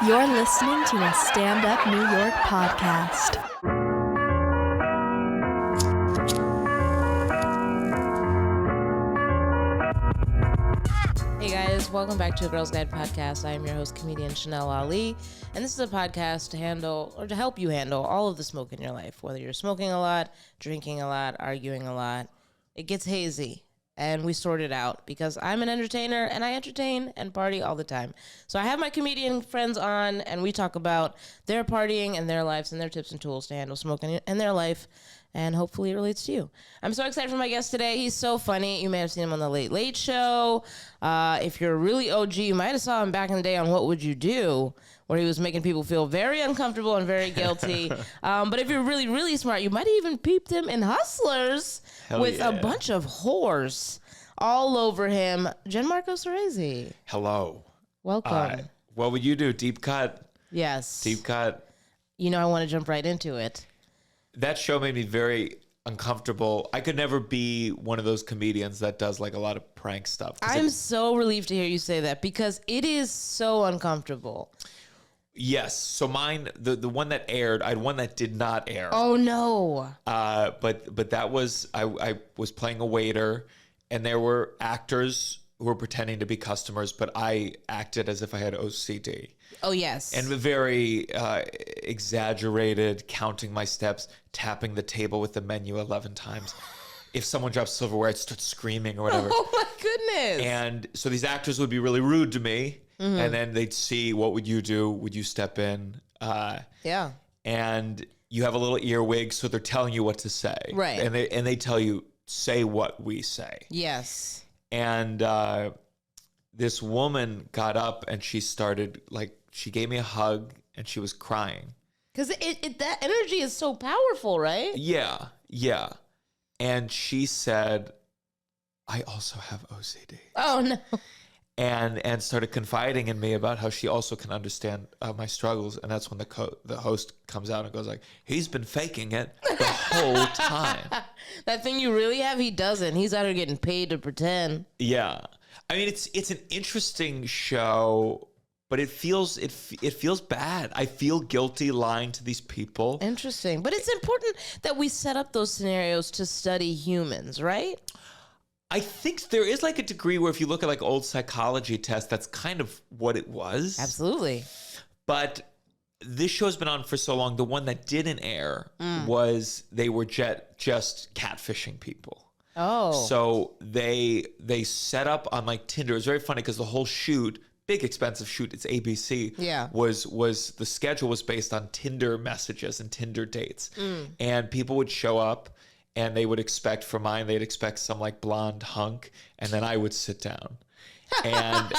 You're listening to a Stand Up New York podcast. Hey guys, welcome back to a Girls Guide podcast. I am your host, comedian Chanel Ali, and this is a podcast to help you handle all of the smoke in your life, whether you're smoking a lot, drinking a lot, arguing a lot. It gets hazy, and we sort it out because I'm an entertainer, and I entertain and party all the time. So I have my comedian friends on, and we talk about their partying and their lives and their tips and tools to handle smoking in their life, and hopefully it relates to you. I'm so excited for my guest today. He's so funny. You may have seen him on The Late Late Show. If you're really OG, you might have saw him back in the day on What Would You Do, where he was making people feel very uncomfortable and very guilty. But if you're really, really smart, you might have even peeped him in Hustlers with a bunch of whores all over him. Gianmarco Soresi. Hello. Welcome. What would you do? Deep cut? Yes. Deep cut. You know, I want to jump right into it. That show made me very uncomfortable. I could never be one of those comedians that does like a lot of prank stuff. I'm so relieved to hear you say that because it is so uncomfortable. Yes. So mine, the one that aired, I had one that did not air. Oh no. But that was, I was playing a waiter and there were actors who were pretending to be customers, but I acted as if I had OCD. Oh, yes. And very exaggerated, counting my steps, tapping the table with the menu 11 times. If someone drops silverware, I'd start screaming or whatever. Oh, my goodness. And so these actors would be really rude to me. Mm-hmm. And then they'd see, what would you do? Would you step in? Yeah. And you have a little earwig, so they're telling you what to say. Right. And they tell you, say what we say. Yes. And this woman got up and she started, like, she gave me a hug and she was crying. Because that energy is so powerful, right? Yeah, yeah. And she said, I also have OCD. Oh, no. And started confiding in me about how she also can understand my struggles. And that's when the host comes out and goes like, he's been faking it the whole time. That thing you really have, he doesn't. He's out here getting paid to pretend. Yeah. I mean, it's an interesting show, but it feels bad. I feel guilty lying to these people. Interesting. But it's important that we set up those scenarios to study humans, right? I think there is like a degree where if you look at like old psychology tests, that's kind of what it was. Absolutely. But this show's been on for so long. The one that didn't air was they were just catfishing people. Oh. So they set up on like Tinder. It was very funny because the whole shoot, big expensive shoot, it's ABC. Yeah. Was the schedule was based on Tinder messages and Tinder dates. And people would show up and they would expect, for mine, they'd expect some like blonde hunk, and then I would sit down. And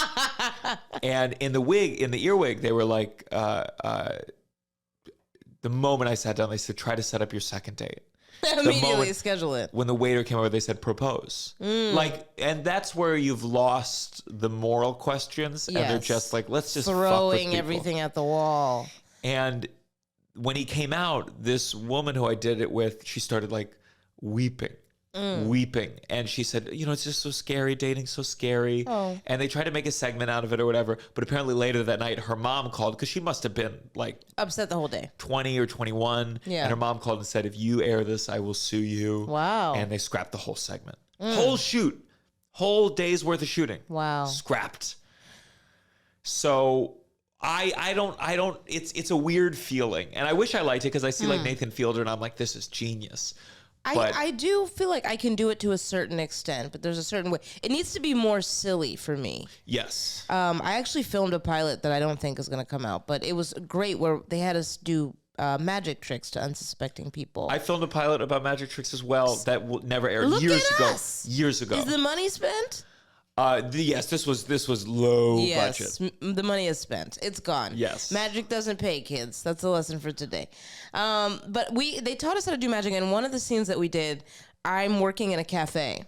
in the earwig, they were like, the moment I sat down, they said, try to set up your second date. Immediately schedule it. When the waiter came over, they said, propose. And that's where you've lost the moral questions. Yes. And they're just like, let's just throwing everything at the wall. And when he came out, this woman who I did it with, she started like weeping. And she said, it's just so scary, dating's so scary. Oh. And they tried to make a segment out of it or whatever, but apparently later that night her mom called because she must have been like upset the whole day, 20 or 21. Yeah. And her mom called and said, if you air this, I will sue you. Wow. And they scrapped the whole segment. Whole shoot, whole day's worth of shooting. Wow. Scrapped. So I don't it's a weird feeling, and I wish I liked it because I see like Nathan Fielder and I'm like, this is genius. But I do feel like I can do it to a certain extent, but there's a certain way. It needs to be more silly for me. Yes. I actually filmed a pilot that I don't think is going to come out, but it was great where they had us do magic tricks to unsuspecting people. I filmed a pilot about magic tricks as well that never aired. Look years at ago. us. Years ago. Is the money spent? Yes, this was low budget. The money is spent. It's gone. Yes. Magic doesn't pay, kids. That's the lesson for today. But they taught us how to do magic, and one of the scenes that we did, I'm working in a cafe.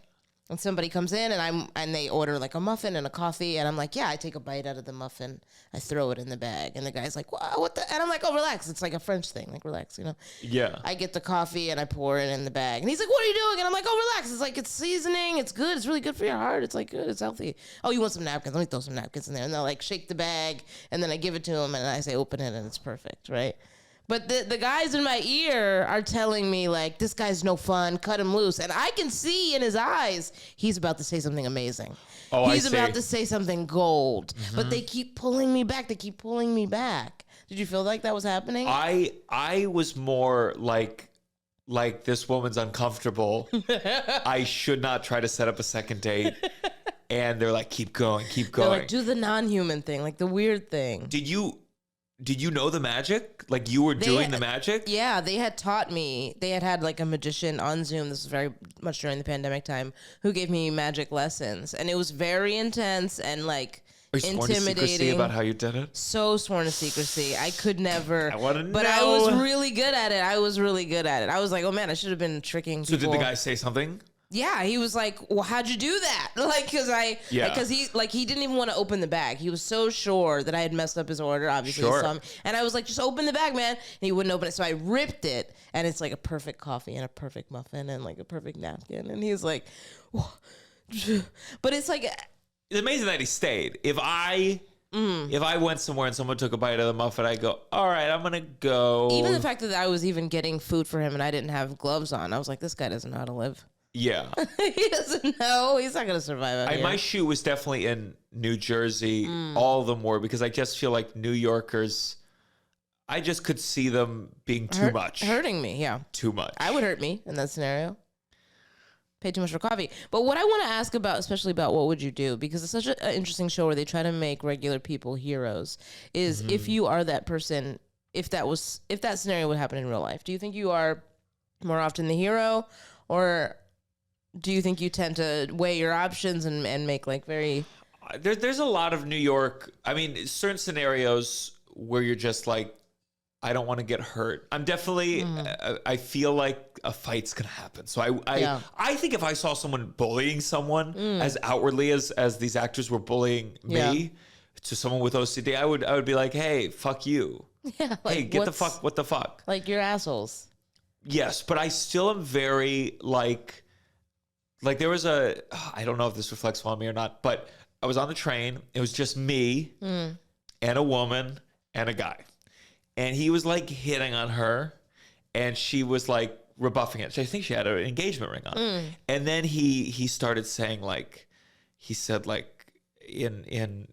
And somebody comes in and they order like a muffin and a coffee, and I'm like, yeah, I take a bite out of the muffin, I throw it in the bag, and the guy's like, what the? And I'm like, oh, relax, it's like a French thing, like relax, you know? Yeah. I get the coffee and I pour it in the bag, and he's like, what are you doing? And I'm like, oh, relax, it's like it's seasoning, it's good, it's really good for your heart, it's like good, it's healthy. Oh, you want some napkins? Let me throw some napkins in there, and they'll like shake the bag, and then I give it to him, and I say, open it, and it's perfect, right? But the guys in my ear are telling me, like, this guy's no fun, cut him loose. And I can see in his eyes, he's about to say something amazing. Oh, he's I see. about to say something gold. But they keep pulling me back. They keep pulling me back. Did you feel like that was happening? I was more like this woman's uncomfortable. I should not try to set up a second date. And they're like, keep going, keep going. They're like, do the non-human thing, like the weird thing. Did you know the magic? Like you were doing the magic? Yeah, they had taught me. They had like a magician on Zoom. This was very much during the pandemic time, who gave me magic lessons, and it was very intense and like Are you sworn to secrecy intimidating. about how you did it? So sworn to secrecy. I could never. I want to know. But I was really good at it. I was like, oh man, I should have been tricking So people. did the guy say something? Yeah, he was like, well, how'd you do that? Like, because he didn't even want to open the bag. He was so sure that I had messed up his order, obviously. Sure. And I was like, just open the bag, man. And he wouldn't open it. So I ripped it, and it's like a perfect coffee and a perfect muffin and like a perfect napkin. And he's like, but it's like, It's amazing that he stayed. If I went somewhere and someone took a bite of the muffin, I go, all right, I'm going to go. even the fact that I was even getting food for him and I didn't have gloves on, I was like, this guy doesn't know how to live. Yeah. He doesn't know. He's not going to survive out here. My shoe was definitely in New Jersey. All of them were, because I just feel like New Yorkers, I just could see them being too much. Hurting me, yeah. Too much. I would hurt me in that scenario. Pay too much for coffee. But what I want to ask about, especially about what would you do, because it's such an interesting show where they try to make regular people heroes, is if you are that person, if that scenario would happen in real life, do you think you are more often the hero, or do you think you tend to weigh your options and make like very... There's a lot of New York. I mean, certain scenarios where you're just like, I don't want to get hurt. I'm definitely, I feel like a fight's going to happen. So I think if I saw someone bullying someone as outwardly as these actors were bullying me to someone with OCD, I would be like, hey, fuck you. Yeah, like, hey, what the fuck? Like, you're assholes. Yes, but I still am very like there was I don't know if this reflects well on me or not, but I was on the train. It was just me and a woman and a guy. And he was like hitting on her, and she was like rebuffing it. So I think she had an engagement ring on. And then he started saying, like, he said, like, in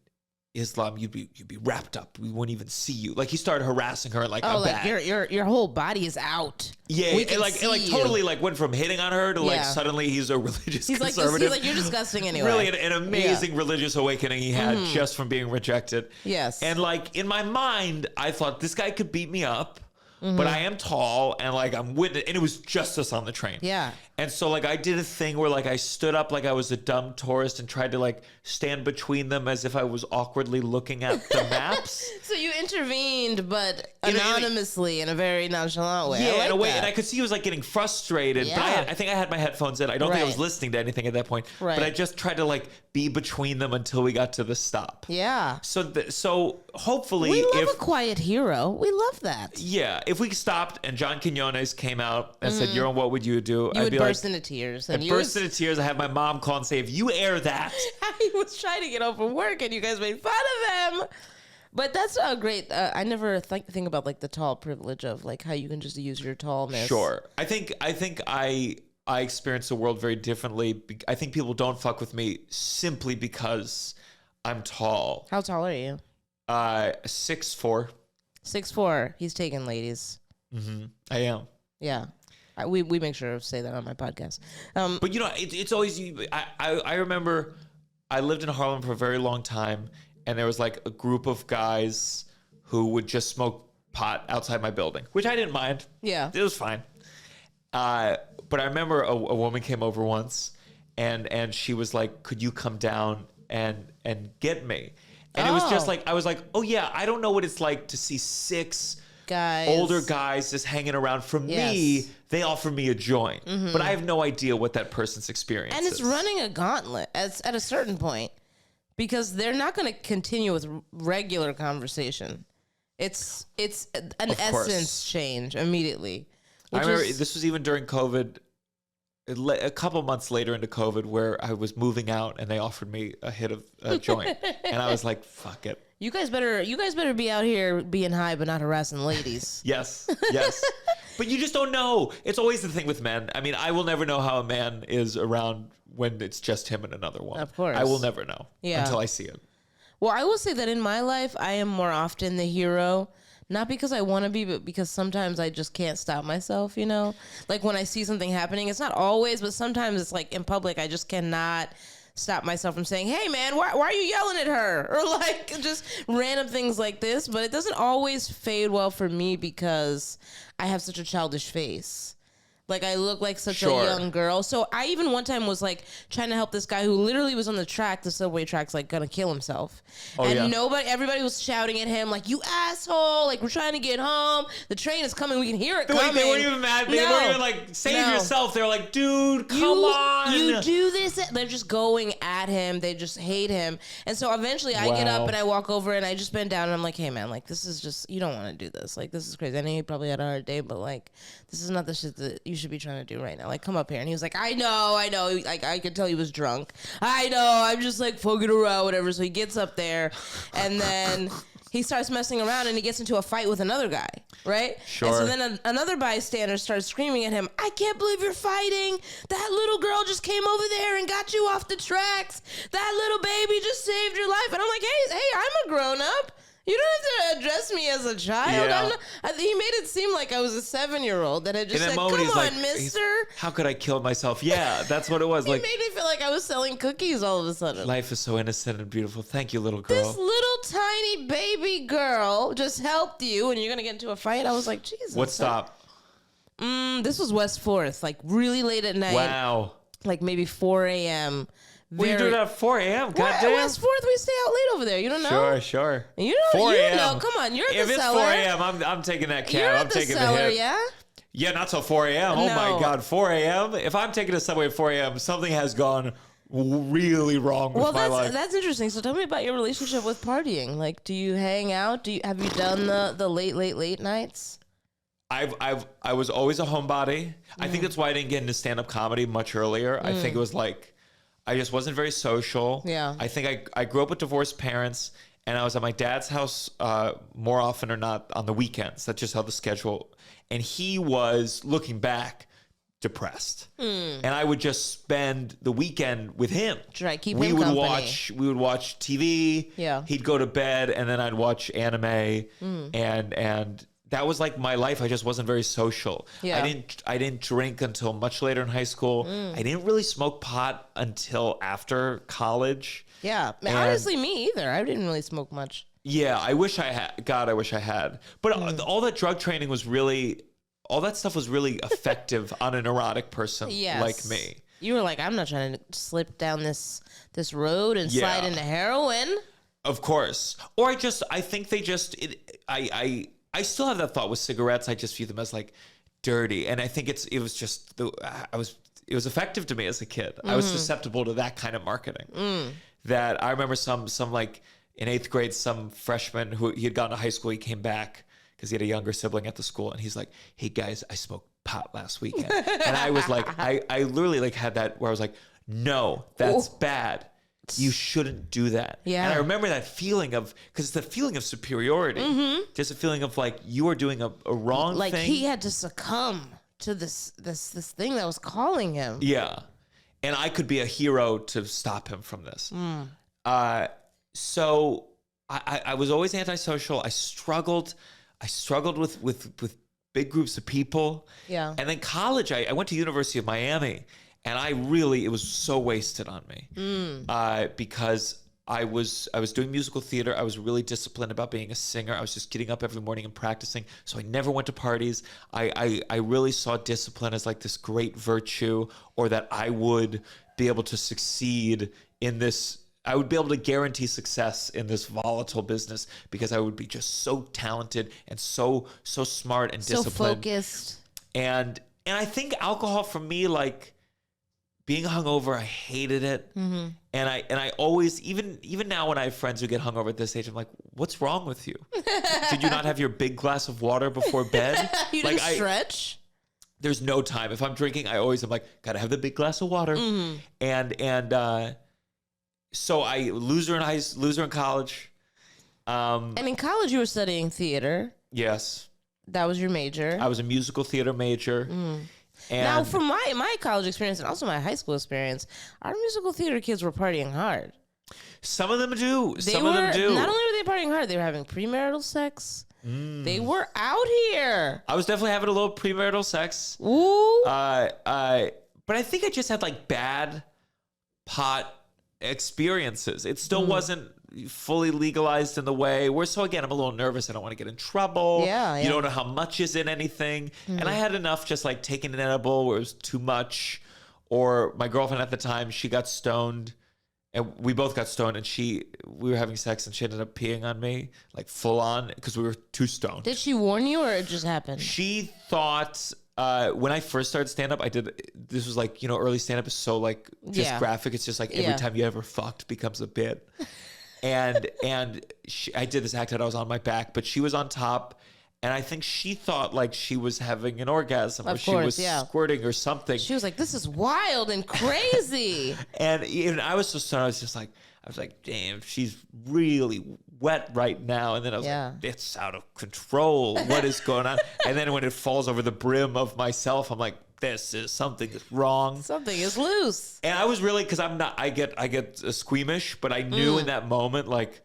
Islam, you'd be wrapped up. We wouldn't even see you. Like, he started harassing her like a bat. Your whole body is out. Yeah, and like totally like went from hitting on her to like suddenly he's a religious conservative. He's like, you're disgusting anyway. Really an amazing religious awakening he had just from being rejected. Yes. And like in my mind, I thought this guy could beat me up. But I am tall and like I'm with it, and it was just us on the train. Yeah. And so like I did a thing where like I stood up like I was a dumb tourist and tried to like stand between them as if I was awkwardly looking at the maps. So you intervened, but anonymously in a very nonchalant way. Yeah, in a way, and I could see he was like getting frustrated. But I think I had my headphones in. I don't think I was listening to anything at that point. Right. But I just tried to like be between them until we got to the stop. Yeah. So hopefully, we love a quiet hero. We love that. Yeah, if we stopped and John Quinones came out and said, "Yaron, what would you do?" You I'd would be burst like, into tears. I'd burst into tears. I had my mom call and say, "If you air that," he was trying to get home from work, and you guys made fun of him. But that's a great. I never think about like the tall privilege of like how you can just use your tallness. Sure, I think I experience the world very differently. I think people don't fuck with me simply because I'm tall. How tall are you? 6'4". 6'4". He's taken ladies. I am. Yeah. We make sure to say that on my podcast. But you know, it's always. I remember I lived in Harlem for a very long time, and there was like a group of guys who would just smoke pot outside my building, which I didn't mind. Yeah, it was fine. But I remember a woman came over once, and she was like, "Could you come down and get me?" And it was just like I was like, "Oh yeah, I don't know what it's like to see 6 guys just hanging around. For Yes. me, they offer me a joint, but I have no idea what that person's experience and it's is. running a gauntlet at a certain point because they're not going to continue with regular conversation. It's an essence change immediately. I remember this was even during COVID. A couple months later into COVID, where I was moving out and they offered me a hit of a joint, and I was like, "Fuck it." You guys better be out here being high, but not harassing ladies. Yes. But you just don't know. It's always the thing with men. I mean, I will never know how a man is around when it's just him and another woman. Of course. I will never know until I see it. Well, I will say that in my life, I am more often the hero. Not because I want to be, but because sometimes I just can't stop myself, you know? Like when I see something happening, it's not always, but sometimes it's like in public, I just cannot stop myself from saying, hey man, why are you yelling at her? Or like just random things like this. But it doesn't always fade well for me because I have such a childish face. Like I look like such a young girl. So I even one time was like trying to help this guy who literally was on the subway tracks, like gonna kill himself. Everybody was shouting at him like, you asshole, like we're trying to get home. The train is coming. We can hear it coming. They weren't even mad. They weren't even like, save yourself. They were like, dude, come on. You do this. They're just going at him. They just hate him. And so eventually I get up and I walk over and I just bend down and I'm like, hey man, like this is just, you don't want to do this. Like this is crazy. I know you probably had a hard day, but like this is not the shit that you should be trying to do right now. Like, come up here. And he was like, I know. Like, I could tell he was drunk. I know. I'm just like fucking around, whatever. So he gets up there and then he starts messing around and he gets into a fight with another guy, right? Sure. And so then another bystander starts screaming at him, I can't believe you're fighting. That little girl just came over there and got you off the tracks. That little baby just saved your life. And I'm like, hey, I'm a grown up. You don't have to address me as a child. Yeah. He made it seem like I was a 7-year-old that had just said, come on, like, mister. How could I kill myself? Yeah, that's what it was. He made me feel like I was selling cookies all of a sudden. Life is so innocent and beautiful. Thank you, little girl. This little tiny baby girl just helped you and you're going to get into a fight? I was like, Jesus. What stop? This was West 4th, like really late at night. Wow. Like maybe 4 a.m. What are you doing at 4 a.m.? Goddamn. West 4th, we stay out late over there. You don't know? Sure. You don't 4 a.m. know. Come on, you're at if the cellar. If it's 4 a.m., I'm taking that cab. You're I'm at taking the cellar, the hit. yeah? Yeah, not till 4 a.m. Oh No. my God, 4 a.m.? If I'm taking a subway at 4 a.m., something has gone really wrong with my life. That's interesting. So tell me about your relationship with partying. Like, do you hang out? Have you done the late nights? I was always a homebody. I think that's why I didn't get into stand-up comedy much earlier. I think it was like I just wasn't very social. Yeah. I think I grew up with divorced parents, and I was at my dad's house more often or not on the weekends. That's just how the schedule. And he was, looking back, depressed. And I would just spend the weekend with him. Right, keep we him would company. We would watch TV. Yeah. He'd go to bed, and then I'd watch anime. And that was like my life. I just wasn't very social. Yeah. I didn't drink until much later in high school. I didn't really smoke pot until after college. Yeah. Honestly, me either. I didn't really smoke much. Yeah, I wish I had. God, I wish I had. But all that drug training was really, all that stuff was really effective on a neurotic person like me. You were like, I'm not trying to slip down this road and slide into heroin. Of course. Or I think they just, I still have that thought with cigarettes. I just view them as like dirty. And I think it was effective to me as a kid. I was susceptible to that kind of marketing. That I remember some like in 8th grade, some freshman who he had gone to high school, he came back because he had a younger sibling at the school. And he's like, hey guys, I smoked pot last weekend. And I was like, I literally like had that where I was like, no, that's bad. You shouldn't do that. Yeah. And I remember that feeling of, because it's the feeling of superiority. Just a feeling of like, you are doing a wrong thing. Like he had to succumb to this thing that was calling him. Yeah. And I could be a hero to stop him from this. So I was always antisocial. I struggled with big groups of people. Yeah. And then college, I went to University of Miami. And it was so wasted on me because I was doing musical theater. I was really disciplined about being a singer. I was just getting up every morning and practicing. So I never went to parties. I really saw discipline as like this great virtue, or that I would be able to succeed in this. I would be able to guarantee success in this volatile business because I would be just so talented and so smart and disciplined. So focused. And I think alcohol for me, like being hungover, I hated it. Mm-hmm. And I always, even now when I have friends who get hungover at this age, I'm like, what's wrong with you? Did you not have your big glass of water before bed? You didn't stretch? There's no time. If I'm drinking, I'm like, gotta have the big glass of water. Mm-hmm. And so I loser in college. And in college, you were studying theater. Yes. That was your major. I was a musical theater major. Mm. And now, from my college experience and also my high school experience, our musical theater kids were partying hard. Some of them do. Not only were they partying hard, they were having premarital sex. They were out here. I was definitely having a little premarital sex. Ooh. But I think I just had like bad pot experiences. It still wasn't fully legalized in the way where, so again, I'm a little nervous. I don't want to get in trouble. Yeah. You don't know how much is in anything. And I had enough just like taking an edible where it was too much. Or my girlfriend at the time, she got stoned. And we both got stoned, and we were having sex, and she ended up peeing on me, like full on, because we were too stoned. Did she warn you, or it just happened? She thought when I first started stand up, this was like, early stand up is so like just graphic. It's just like every time you ever fucked becomes a bit. And I did this act that I was on my back, but she was on top. And I think she thought like she was having an orgasm or she was squirting or something. She was like, this is wild and crazy. And even I was so stoned, I was like, damn, she's really wet right now. And then I was like, it's out of control. What is going on? And then when it falls over the brim of myself, I'm like, something is wrong. Something is loose. And I was really, because I get squeamish, but I knew in that moment, like,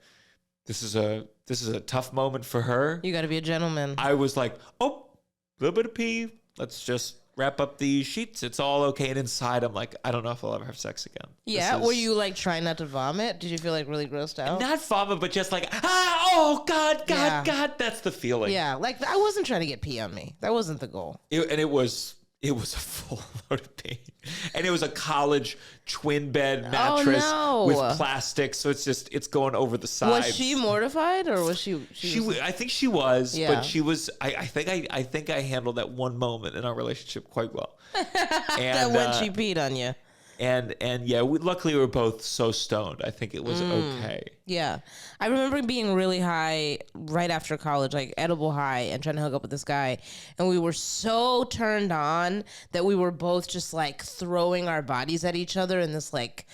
this is a tough moment for her. You got to be a gentleman. I was like, oh, a little bit of pee. Let's just wrap up these sheets. It's all okay. And inside, I'm like, I don't know if I'll ever have sex again. Yeah. Were you like trying not to vomit? Did you feel like really grossed out? Not vomit, but just like, oh, God. That's the feeling. Yeah. Like I wasn't trying to get pee on me. That wasn't the goal. It was a full load of pee. And it was a college twin bed mattress with plastic. So it's going over the sides. Was she mortified or was she I think she was, but she was, I think I handled that one moment in our relationship quite well. That when she peed on you. And yeah, luckily we were both so stoned. I think it was okay. Yeah. I remember being really high right after college, like edible high, and trying to hook up with this guy. And we were so turned on that we were both just like throwing our bodies at each other in this like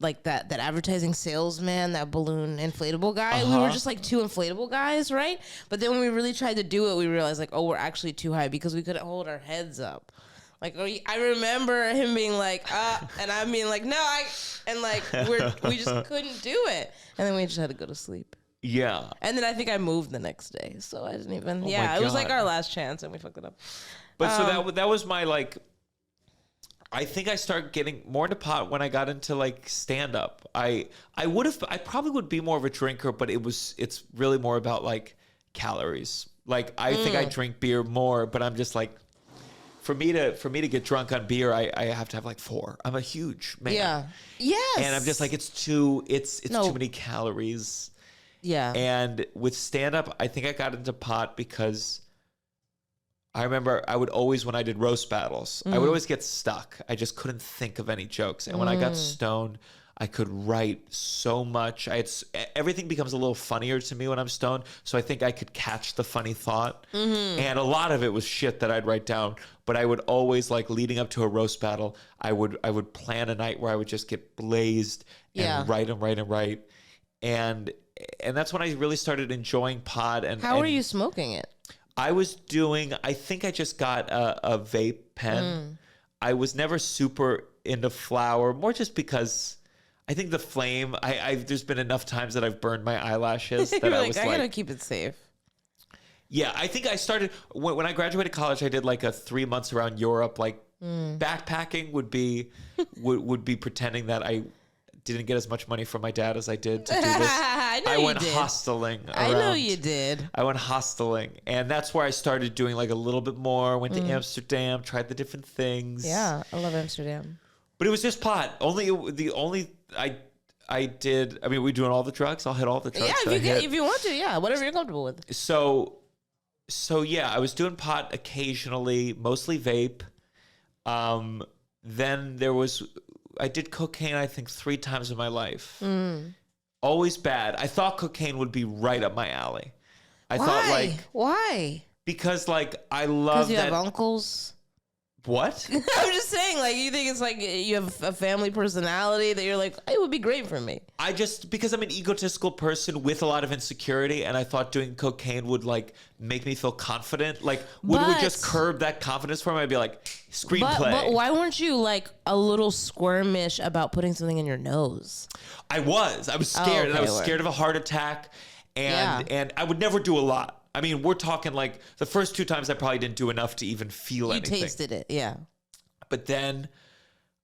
that advertising salesman, that balloon inflatable guy. We were just like two inflatable guys, right? But then when we really tried to do it, we realized like, oh, we're actually too high because we couldn't hold our heads up. Like, I remember him being like, and I'm being like, no, we just couldn't do it. And then we just had to go to sleep. Yeah. And then I think I moved the next day. So I didn't even, it was like our last chance and we fucked it up. But so that was my like, I think I started getting more into pot when I got into like stand up. I probably would be more of a drinker, but it's really more about like calories. Like I think I drink beer more, but I'm just like, For me to get drunk on beer, I have to have like 4. I'm a huge man. Yeah. Yes. And I'm just like, it's too many calories. Yeah. And with stand up, I think I got into pot because I remember I would always, when I did roast battles, I would always get stuck. I just couldn't think of any jokes. And when I got stoned, I could write so much. Everything becomes a little funnier to me when I'm stoned. So I think I could catch the funny thought. And a lot of it was shit that I'd write down. But I would always, like, leading up to a roast battle, I would plan a night where I would just get blazed and write. And that's when I really started enjoying pot. And how were you smoking it? I think I just got a vape pen. I was never super into flower, more just because I think the flame, there's been enough times that I've burned my eyelashes that I was like, I gotta keep it safe. Yeah, I think I started, when I graduated college, I did like a 3 months around Europe, like backpacking would be pretending that I didn't get as much money from my dad as I did to do this. I went hosteling around. I know you did. I went hosteling, and that's where I started doing like a little bit more, went to Amsterdam, tried the different things. Yeah, I love Amsterdam. But it was just pot. I did. I mean, we doing all the drugs. I'll hit all the drugs. Yeah, if you want to, yeah, whatever you're comfortable with. So yeah, I was doing pot occasionally, mostly vape. Then I did cocaine, I think 3 times in my life. Always bad. I thought cocaine would be right up my alley. Why? Because like I love that. Because you have uncles. What? I'm just saying, like, you think it's like you have a family personality that you're like, it would be great for me. Because I'm an egotistical person with a lot of insecurity, and I thought doing cocaine would like make me feel confident. Like, would just curb that confidence for me? I'd be like, screenplay. But why weren't you like a little squirmish about putting something in your nose? I was scared, and I was scared of a heart attack, and I would never do a lot. I mean, we're talking like the first 2 times I probably didn't do enough to even feel anything. You tasted it, yeah. But then,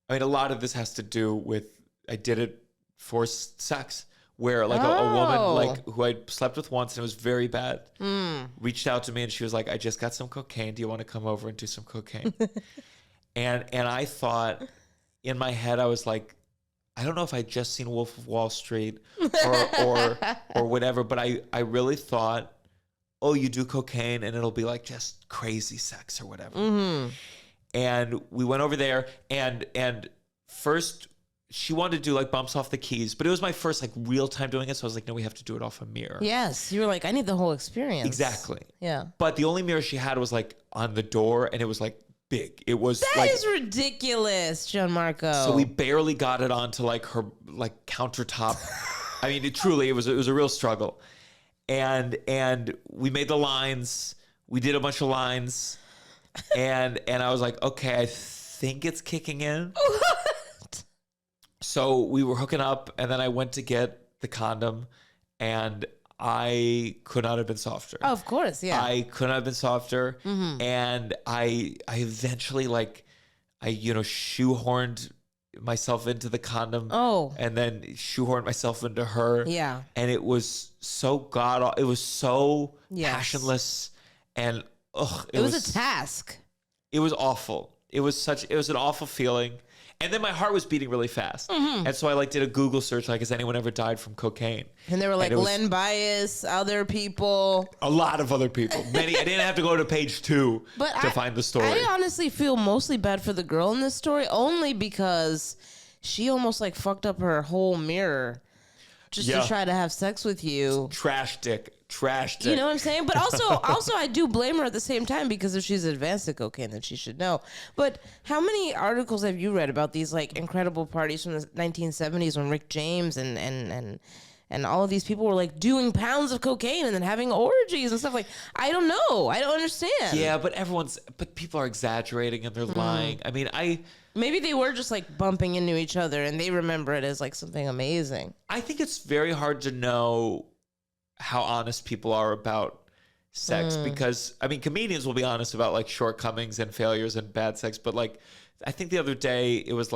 I mean, a lot of this has to do with I did it for sex, where like a woman like who I slept with once and it was very bad reached out to me and she was like, "I just got some cocaine. Do you want to come over and do some cocaine?" and I thought in my head I was like, I don't know if I'd just seen Wolf of Wall Street or whatever, but I really thought, oh, you do cocaine and it'll be like just crazy sex or whatever. And we went over there and first she wanted to do like bumps off the keys, but it was my first like real time doing it. So I was like, no, we have to do it off a mirror. Yes. You were like, I need the whole experience. Exactly. Yeah. But the only mirror she had was like on the door and it was like big. It was that is ridiculous, Gianmarco. So we barely got it onto like her like countertop. I mean, it was a real struggle. And we made the lines. We did a bunch of lines, and I was like, okay, I think it's kicking in. What? So we were hooking up, and then I went to get the condom, and I could not have been softer. Oh, of course, yeah. I could not have been softer, and I eventually I shoehorned myself into the condom and then shoehorned myself into her. Yeah. And it was so it was so passionless and it was a task. It was awful. It was an awful feeling. And then my heart was beating really fast. And so I did a Google search, has anyone ever died from cocaine? And they were like, Len Bias, other people. A lot of other people. Many. I didn't have to go to page 2 to find the story. I honestly feel mostly bad for the girl in this story, only because she almost fucked up her whole mirror just to try to have sex with you. Trash dick. You know what I'm saying? But also I do blame her at the same time, because if she's advanced to cocaine, then she should know. But how many articles have you read about these incredible parties from the 1970s when Rick James and all of these people were doing pounds of cocaine and then having orgies and stuff? I don't know. I don't understand. Yeah, but people are exaggerating and they're lying. I mean, maybe they were just bumping into each other and they remember it as something amazing. I think it's very hard to know how honest people are about sex, because I mean, comedians will be honest about shortcomings and failures and bad sex, but I think the other day it was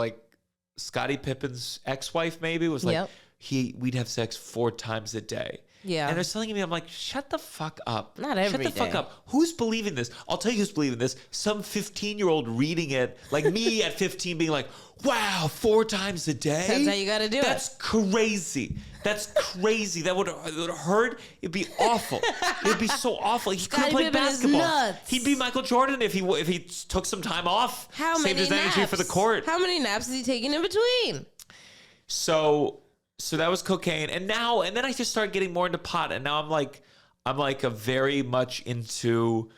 Scottie Pippen's ex-wife maybe was we'd have sex 4 times a day. Yeah. And they're telling me, I'm like, shut the fuck up. Not every day. Shut the fuck up. Who's believing this? I'll tell you who's believing this. Some 15-year-old reading it, like me at 15 being like, wow, 4 times a day? That's how you got to do That's crazy. That's crazy. That would hurt. It'd be awful. It'd be so awful. He couldn't play basketball. He'd be Michael Jordan if he took some time off. Saved his energy for the court. How many naps is he taking in between? So that was cocaine, and then I just started getting more into pot, and now I'm a very much into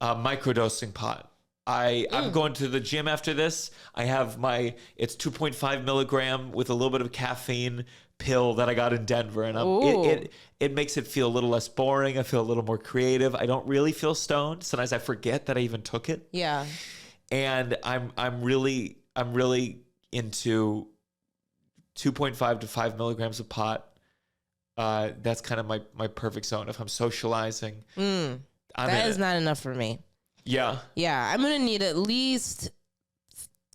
microdosing pot. I'm going to the gym after this. I have it's 2.5 milligram with a little bit of caffeine pill that I got in Denver, and it makes it feel a little less boring. I feel a little more creative. I don't really feel stoned. Sometimes I forget that I even took it. Yeah, and I'm really into 2.5 to 5 milligrams of pot. That's kind of my perfect zone. If I'm socializing, that is not enough for me. Yeah. Yeah, I'm going to need at least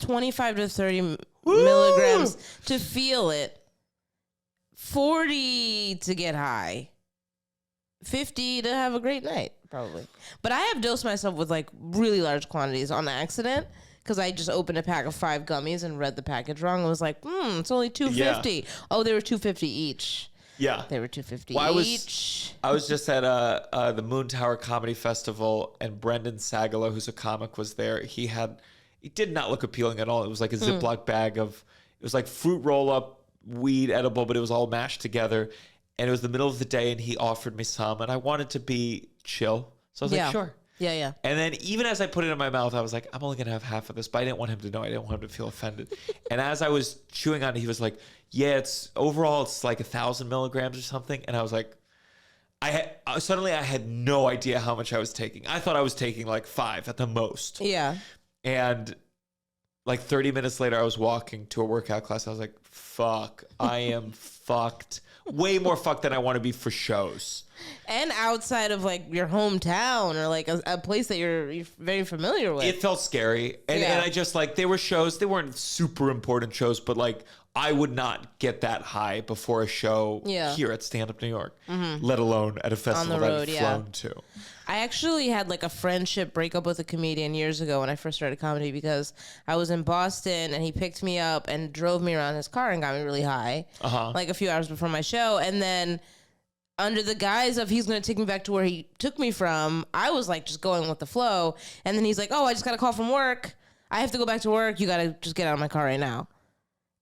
25 to 30 milligrams to feel it. 40 to get high. 50 to have a great night, probably. But I have dosed myself with really large quantities on accident. because I just opened a pack of 5 gummies and read the package wrong. I was like, it's only $2.50. Oh, they were $2.50 each. Yeah. They were $2.50 each. I was just at the Moon Tower Comedy Festival, and Brendan Sagalow, who's a comic, was there. He did not look appealing at all. It was like a Ziploc bag it was like fruit roll-up, weed, edible, but it was all mashed together. And it was the middle of the day, and he offered me some, and I wanted to be chill. So I was like, sure. Yeah, yeah. And then even as I put it in my mouth, I was like, I'm only going to have half of this, but I didn't want him to know. I didn't want him to feel offended. And as I was chewing on it, he was like, yeah, it's like 1,000 milligrams or something. And I was like, suddenly I had no idea how much I was taking. I thought I was taking like 5 at the most. Yeah. And like 30 minutes later, I was walking to a workout class. I was like, fuck, I am fucked. Way more fucked than I want to be for shows. And outside of like your hometown or like a place that you're very familiar with. It felt scary. And I just like, they were shows, they weren't super important shows, but like I would not get that high before a show here at Stand Up New York, let alone at a festival that I've flown to. I actually had like a friendship breakup with a comedian years ago when I first started comedy, because I was in Boston and he picked me up and drove me around his car and got me really high, like a few hours before my show. And then under the guise of he's going to take me back to where he took me from, I was like just going with the flow. And then he's like, oh, I just got a call from work. I have to go back to work. You got to just get out of my car right now.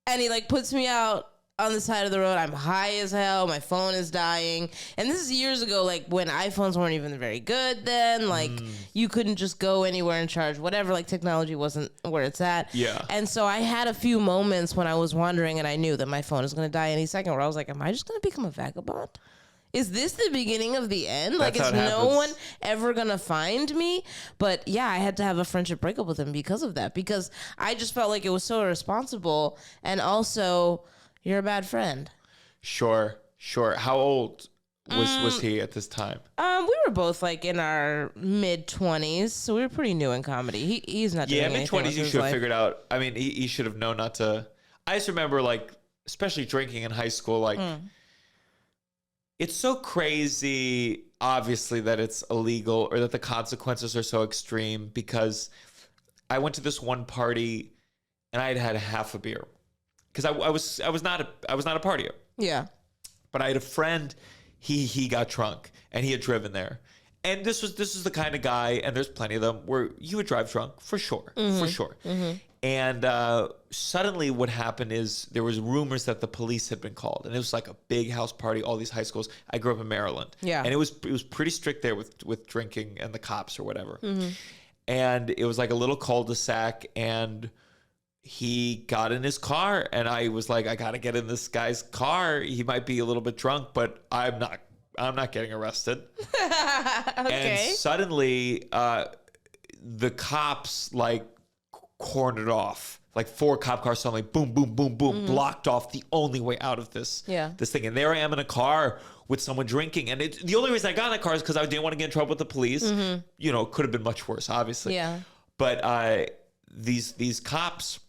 And he like puts me out on the side of the road. I'm high as hell. My phone is dying. And this is years ago, like when iPhones weren't even very good then. Like you couldn't just go anywhere and charge whatever. Like technology wasn't where it's at. Yeah. And so I had a few moments when I was wondering and I knew that my phone is going to die any second, where I was like, am I just going to become a vagabond? Is this the beginning of the end? Like, is no one ever going to find me? But yeah, I had to have a friendship breakup with him because of that, because I just felt like it was so irresponsible. And also, you're a bad friend. Sure. How old was he at this time? We were both like in our mid-20s, so we were pretty new in comedy. He's not doing anything mid-20s, with you his should have life. figured out. I mean, he should have known not to. I just remember, like, especially drinking in high school, like, it's so crazy, obviously, that it's illegal or that the consequences are so extreme, because I went to this one party and I had half a beer because I was not a partier. Yeah. But I had a friend, he got drunk and he had driven there. And this was the kind of guy, and there's plenty of them, where you would drive drunk for sure. And suddenly what happened is there was rumors that the police had been called, and it was like a big house party, all these high schools. I grew up in Maryland. Yeah. And it was pretty strict there with drinking and the cops or whatever. And it was like a little cul-de-sac, and he got in his car, and I was like, I got to get in this guy's car. He might be a little bit drunk, but I'm not getting arrested. Okay. And suddenly the cops like cornered off, like 4 cop cars suddenly boom, boom, boom, boom, blocked off the only way out of this thing. And there I am in a car with someone drinking. And the only reason I got in that car is because I didn't want to get in trouble with the police. You know, it could have been much worse, obviously. Yeah. But these cops,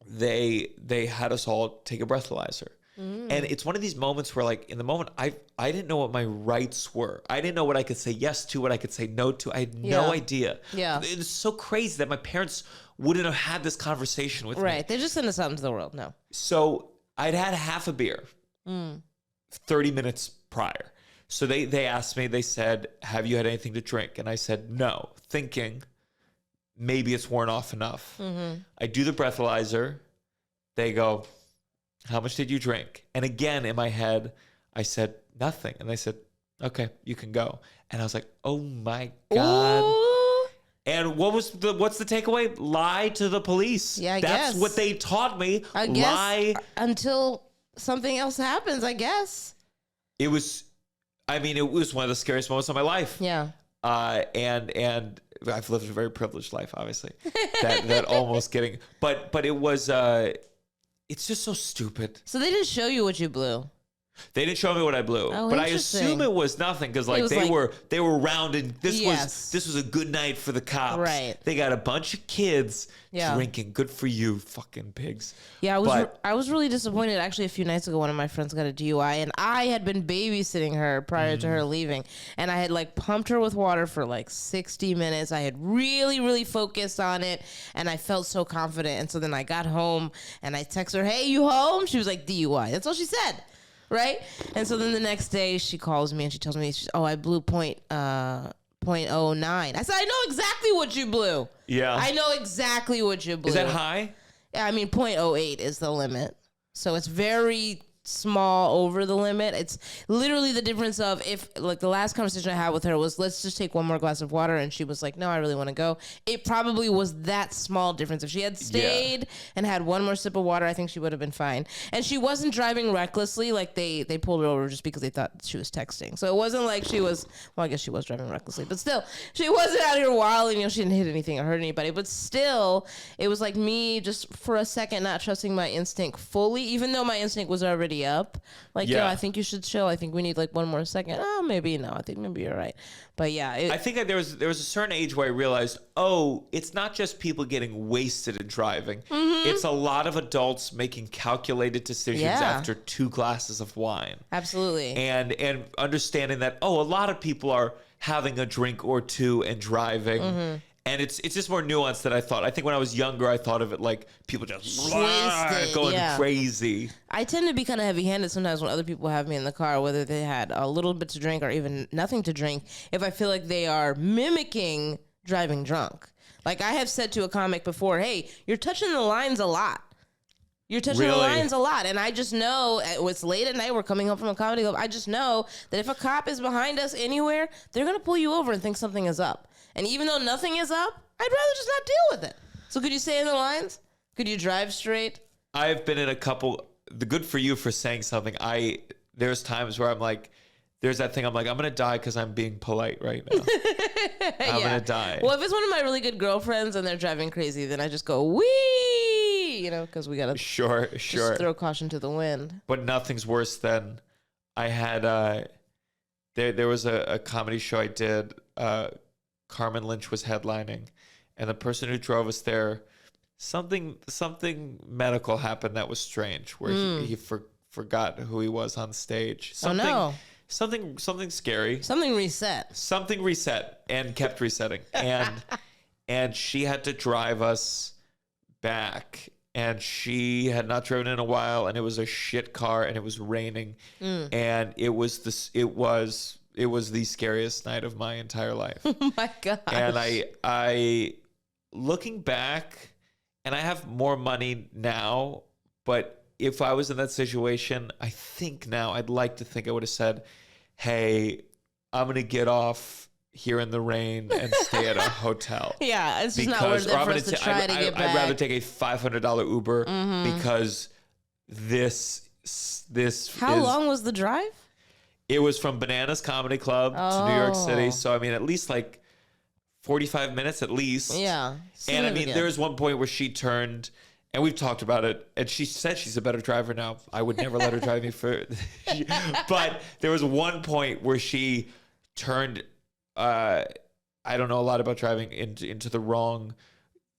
they had us all take a breathalyzer. And it's one of these moments where, like, in the moment, I didn't know what my rights were. I didn't know what I could say yes to, what I could say no to. I had no idea. Yeah. It's so crazy that my parents wouldn't have had this conversation with me. Right. They're just into something to the world. No. So I'd had half a beer 30 minutes prior. So they asked me, they said, have you had anything to drink? And I said, no, thinking maybe it's worn off enough. I do the breathalyzer. They go, how much did you drink? And again, in my head, I said nothing. And they said, okay, you can go. And I was like, oh my God. Ooh. And what's the takeaway? Lie to the police. Yeah, I That's guess. what they taught me. I guess Lie. until something else happens, I guess. It was one of the scariest moments of my life. Yeah. And I've lived a very privileged life, obviously. that almost getting, but it was, it's just so stupid. So they didn't show you what you blew? They didn't show me what I blew, Oh, but I interesting. assume it was nothing because like was they like- were rounded. This Yes. was a good night for the cops. Right. They got a bunch of kids Yeah. drinking. Good for you, fucking pigs. Yeah, But- I was really disappointed. Actually, a few nights ago, one of my friends got a DUI, and I had been babysitting her prior to her leaving, and I had like pumped her with water for like 60 minutes. I had really, really focused on it, and I felt so confident. And so then I got home, and I texted her, "Hey, you home?" She was like, "DUI." That's all she said. Right? And so then the next day she calls me and she tells me, I blew .09. I said, I know exactly what you blew. Yeah. I know exactly what you blew. Is that high? Yeah, I mean, .08 is the limit. So it's very small over the limit. It's literally the difference of if, like, the last conversation I had with her was, let's just take one more glass of water. And she was like, no, I really want to go. It probably was that small difference. If she had stayed and had one more sip of water, I think she would have been fine. And she wasn't driving recklessly. Like, they pulled her over just because they thought she was texting. So it wasn't like she was, well, I guess she was driving recklessly. But still, she wasn't out here wilding. You know, she didn't hit anything or hurt anybody. But still, it was like me just for a second not trusting my instinct fully, even though my instinct was already up. Like, Yeah. yo, I think you should chill. I think we need like one more second. Oh, maybe no. I think maybe you're right. But yeah, I think that there was a certain age where I realized, oh, it's not just people getting wasted and driving. Mm-hmm. It's a lot of adults making calculated decisions Yeah. after 2 glasses of wine. absolutely. And understanding that, oh, a lot of people are having a drink or two and driving. Mm-hmm. And it's just more nuanced than I thought. I think when I was younger, I thought of it like people just Wasted, going yeah. crazy. I tend to be kind of heavy-handed sometimes when other people have me in the car, whether they had a little bit to drink or even nothing to drink, if I feel like they are mimicking driving drunk. Like, I have said to a comic before, hey, you're touching the lines a lot. You're touching the Really? lines a lot. And I just know, it's late at night, we're coming home from a comedy club, I just know that if a cop is behind us anywhere, they're going to pull you over and think something is up. And even though nothing is up, I'd rather just not deal with it. So could you stay in the lines? Could you drive straight? I've been in a couple. The good for you for saying something. There's times where I'm like, there's that thing. I'm like, I'm gonna die because I'm being polite right now. I'm gonna die. Well, if it's one of my really good girlfriends and they're driving crazy, then I just go, wee, you know, because we got to Sure. just throw caution to the wind. But nothing's worse than I had. There was a comedy show I did. Carmen Lynch was headlining, and the person who drove us there, something medical happened that was strange, where he forgot who he was on stage. Something, no. something scary. Something reset. Something reset and kept resetting, and she had to drive us back, and she had not driven in a while, and it was a shit car, and it was raining, and it was the scariest night of my entire life. Oh my God. And I looking back, and I have more money now, but if I was in that situation, I think now I'd like to think I would have said, hey, I'm going to get off here in the rain and stay at a hotel. Yeah, it's just not worth it for us to try to get back. I'd rather take a $500 Uber because this How long was the drive? It was from Bananas Comedy Club to New York City. Oh. So, I mean, at least like 45 minutes at least. Yeah. And I mean, significant. there was one point where she turned, and we've talked about it, and she said she's a better driver now. I would never let her drive me for, but there was one point where she turned, I don't know a lot about driving into the wrong,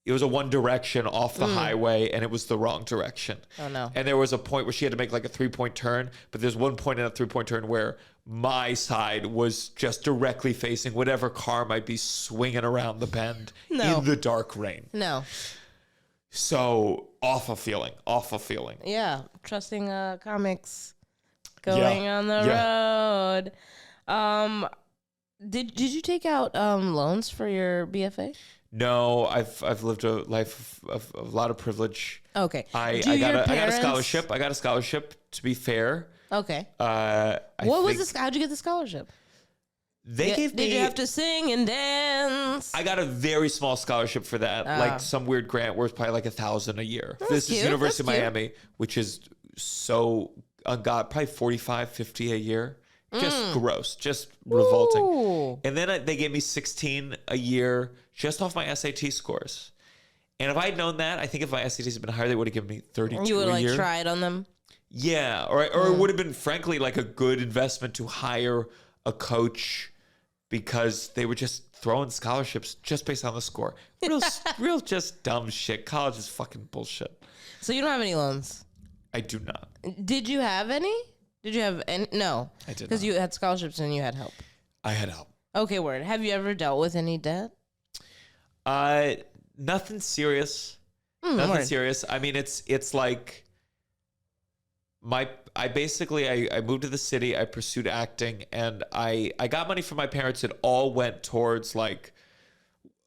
it was a one direction off the highway, and it was the wrong direction. Oh, no. And there was a point where she had to make like a 3-point turn, but there's one point in that 3-point turn where my side was just directly facing whatever car might be swinging around the bend No. in the dark rain. No. So awful feeling. Yeah. Trusting comics going on the road. Did you take out loans for your BFA? No, I've lived a life of a lot of privilege. Okay. I Do got your a parents- scholarship. I got a scholarship, to be fair. Okay. What How'd you get the scholarship? They gave me. Did you have to sing and dance? I got a very small scholarship for that, like some weird grant worth probably like $1,000 a year. This cute. is University of That's cute. Miami, which is so probably 45, 50 a year. Just gross, just revolting. Ooh. And then they gave me 16 a year just off my SAT scores. And if I had known that, I think if my SATs had been higher, they would have given me 32 You would a like year. try it on them? Yeah, or it would have been, frankly, like a good investment to hire a coach because they were just throwing scholarships just based on the score. Real just dumb shit. College is fucking bullshit. So you don't have any loans? I do not. Did you have any? Did you have any? No. I did not. Because you had scholarships and you had help. I had help. Okay, word. Have you ever dealt with any debt? Nothing serious. Nothing word. serious. I mean, it's like I moved to the city. I pursued acting, and I got money from my parents. It all went towards like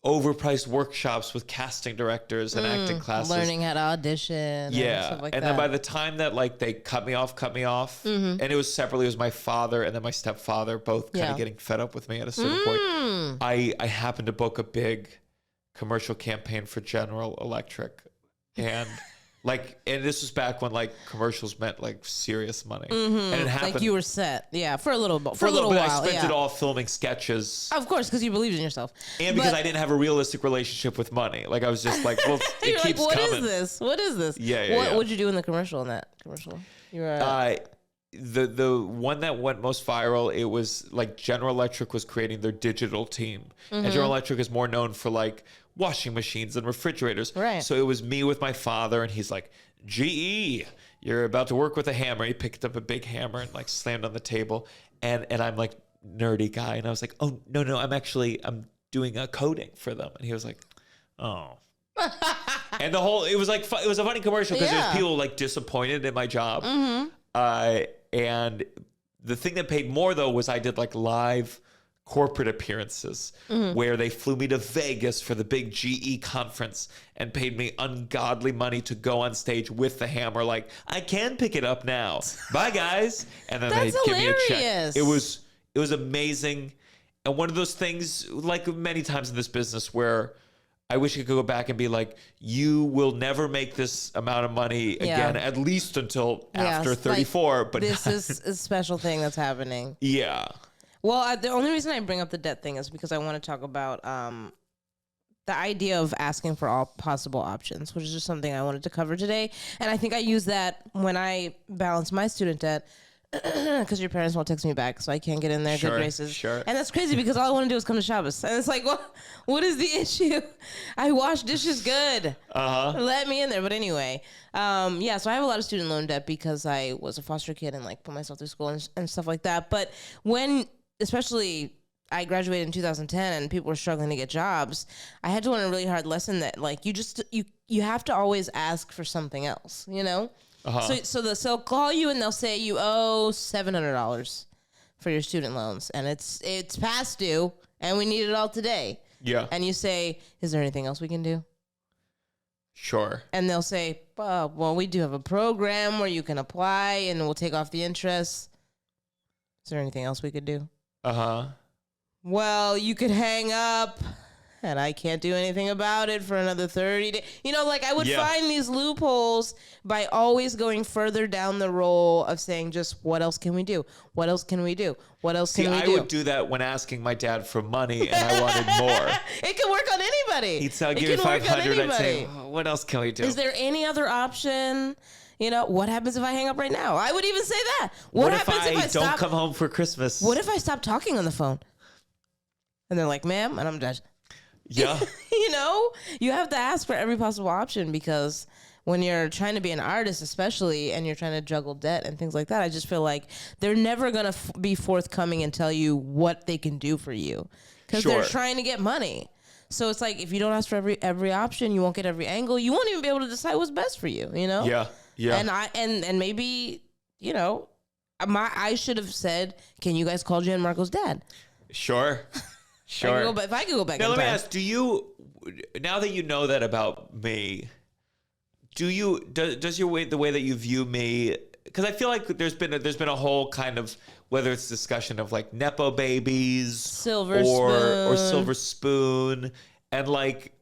overpriced workshops with casting directors and acting classes, Learning how to audition. And stuff like and that. then by the time that like they cut me off, and it was separately. It was my father and then my stepfather, both kind of getting fed up with me at a certain point. I happened to book a big commercial campaign for General Electric, and this was back when like commercials meant like serious money, and it happened. Like you were set, for a little for a little while. I spent it all filming sketches. Of course, because you believed in yourself, and because I didn't have a realistic relationship with money. Like I was just like, well, it keeps like, coming. What is this? Yeah. What'd you do in the commercial? In that commercial, you were. The one that went most viral, it was like General Electric was creating their digital team, and General Electric is more known for like washing machines and refrigerators. Right. So it was me with my father, and he's like, GE, you're about to work with a hammer. He picked up a big hammer and like slammed on the table, and I'm like nerdy guy, and I was like, oh no, I'm doing a coding for them, and he was like, oh. And it was a funny commercial because there was people like disappointed in my job. And the thing that paid more though was I did like live corporate appearances where they flew me to Vegas for the big GE conference and paid me ungodly money to go on stage with the hammer. Like, I can pick it up now. Bye guys. And then they'd give me a check. It was amazing. And one of those things, like many times in this business, where I wish I could go back and be like, you will never make this amount of money again, at least until after 34. Like, but this is a special thing that's happening. Yeah. Well, the only reason I bring up the debt thing is because I want to talk about the idea of asking for all possible options, which is just something I wanted to cover today. And I think I use that when I balance my student debt. Because your parents won't text me back, so I can't get in their good graces. Sure. And that's crazy because all I want to do is come to Shabbos. And it's like, what is the issue? I wash dishes good. Let me in there. But anyway, so I have a lot of student loan debt because I was a foster kid and like put myself through school and stuff like that. But especially I graduated in 2010 and people were struggling to get jobs, I had to learn a really hard lesson that like you have to always ask for something else, you know? So they'll call you and they'll say you owe $700 for your student loans and it's past due and we need it all today. Yeah. And you say, is there anything else we can do? Sure. And they'll say, well, we do have a program where you can apply and we'll take off the interest. Is there anything else we could do? Well, you could hang up and I can't do anything about it for another 30 days. You know, like I would find these loopholes by always going further down the roll of saying just, what else can we do? What else can we do? What else can we do? I would do that when asking my dad for money and I wanted more. It can work on anybody. He'd say, I'll give you 500. I'd say, what else can we do? Is there any other option? You know, what happens if I hang up right now? I would even say that. What happens if I don't come home for Christmas? What if I stop talking on the phone? And they're like, ma'am, and I'm just... Yeah. You know, you have to ask for every possible option because when you're trying to be an artist, especially, and you're trying to juggle debt and things like that, I just feel like they're never going to be forthcoming and tell you what they can do for you because they're trying to get money. So it's like if you don't ask for every option, you won't get every angle. You won't even be able to decide what's best for you, you know? Yeah. Yeah. And maybe, you know, I should have said, can you guys call Gianmarco's dad? Sure. Sure. If I could go back. Now let me ask: now that you know that about me, does the way that you view me? Because I feel like there's been a whole kind of whether it's discussion of like Nepo babies, silver spoon, and like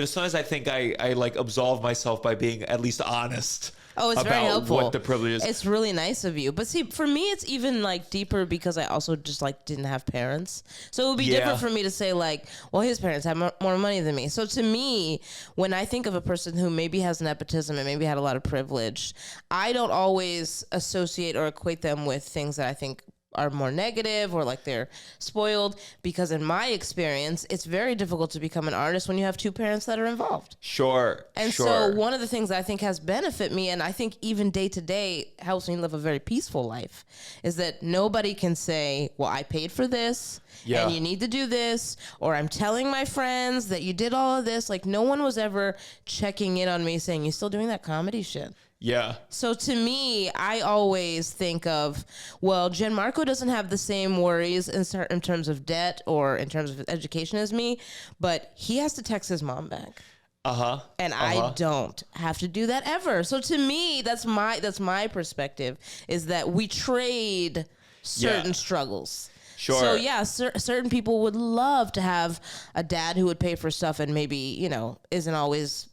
sometimes I think I like absolve myself by being at least honest Oh, it's about very helpful. what the privilege is. It's really nice of you. But see, for me, it's even like deeper because I also just like didn't have parents. So it would be different for me to say like, well, his parents have more money than me. So to me, when I think of a person who maybe has nepotism and maybe had a lot of privilege, I don't always associate or equate them with things that I think are more negative or like they're spoiled, because in my experience, it's very difficult to become an artist when you have two parents that are involved. Sure. And so one of the things I think has benefit me, and I think even day to day helps me live a very peaceful life, is that nobody can say, well, I paid for this and you need to do this, or I'm telling my friends that you did all of this. Like no one was ever checking in on me saying, you still doing that comedy shit? Yeah. So to me, I always think of, well, Gianmarco doesn't have the same worries in terms of debt or in terms of education as me, but he has to text his mom back. And I don't have to do that ever. So to me, that's my perspective, is that we trade certain struggles. Sure. So yeah, certain people would love to have a dad who would pay for stuff and maybe, you know, isn't always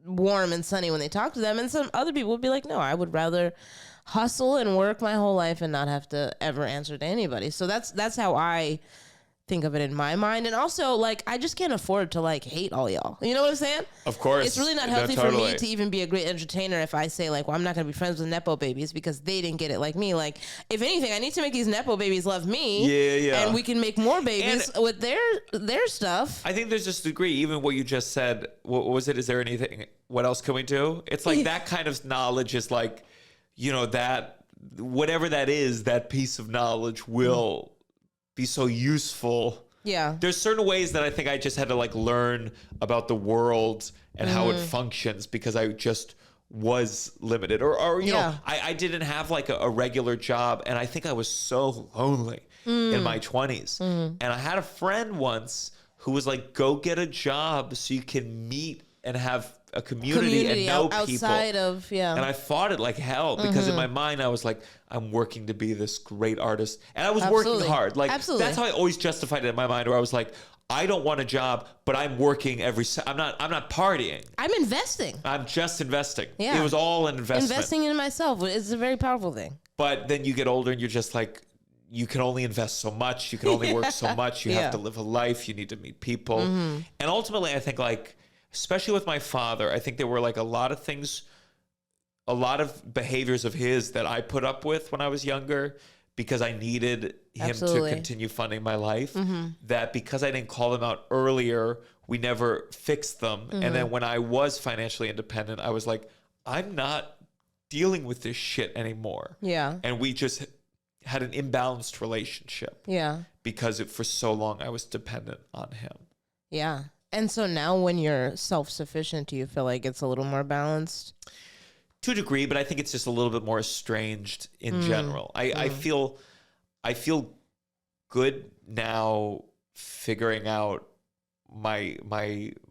warm and sunny when they talk to them, and some other people would be like, no, I would rather hustle and work my whole life and not have to ever answer to anybody. So that's how I think of it in my mind. And also, like, I just can't afford to like hate all y'all, you know what I'm saying? Of course. It's really not healthy for me to even be a great entertainer if I say like, well, I'm not gonna be friends with Nepo babies because they didn't get it like me. Like, if anything, I need to make these Nepo babies love me, and we can make more babies with their stuff. I think there's just a degree, even what you just said. What was it? Is there anything? What else can we do? It's like that kind of knowledge is like, you know, that whatever that is, that piece of knowledge will be so useful. Yeah. There's certain ways that I think I just had to like learn about the world and how it functions, because I just was limited, or you know, I didn't have like a regular job, and I think I was so lonely in my 20s. And I had a friend once who was like, go get a job so you can meet and have a community and know outside people. And I fought it like hell, because in my mind I was like, I'm working to be this great artist, and I was working hard. Like that's how I always justified it in my mind, where I was like, I don't want a job, but I'm working I'm not partying. I'm investing. I'm just investing. Yeah. It was all an investment. Investing in myself is a very powerful thing. But then you get older and you're just like, you can only invest so much. You can only work so much. You have to live a life. You need to meet people. And ultimately, I think like, especially with my father, I think there were like a lot of things, a lot of behaviors of his that I put up with when I was younger, because I needed him to continue funding my life, that because I didn't call them out earlier, we never fixed them. And then when I was financially independent, I was like, I'm not dealing with this shit anymore. Yeah. And we just had an imbalanced relationship. Yeah. Because for so long I was dependent on him. Yeah. And so now when you're self-sufficient, do you feel like it's a little more balanced? To a degree, but I think it's just a little bit more estranged in general. I feel good now figuring out my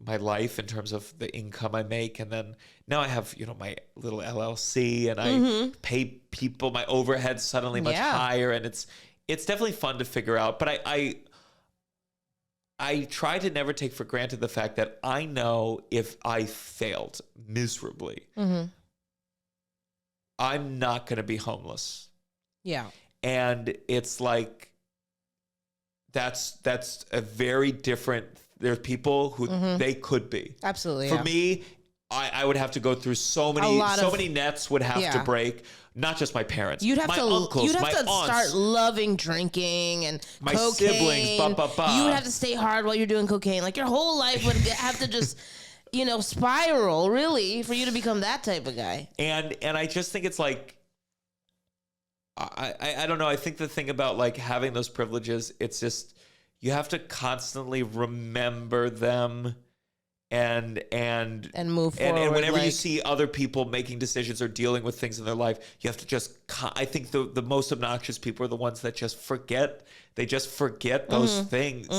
life in terms of the income I make, and then now I have, you know, my little LLC, and I pay people, my overhead's suddenly much higher, and it's definitely fun to figure out. But I try to never take for granted the fact that I know if I failed miserably, I'm not going to be homeless. Yeah. And it's like, that's a very different, there's people who they could be. Absolutely. For me, I would have to go through so many nets would have to break. Not just my parents. You'd have my uncles, you'd have my to aunts, start loving drinking and my cocaine. siblings. You would have to stay hard while you're doing cocaine. Like your whole life would have to just, you know, spiral really for you to become that type of guy. And I just think it's like, I don't know. I think the thing about like having those privileges, it's just, you have to constantly remember them. And move forward. And whenever you see other people making decisions or dealing with things in their life, you have to just, I think the most obnoxious people are the ones that just forget. They just forget those things.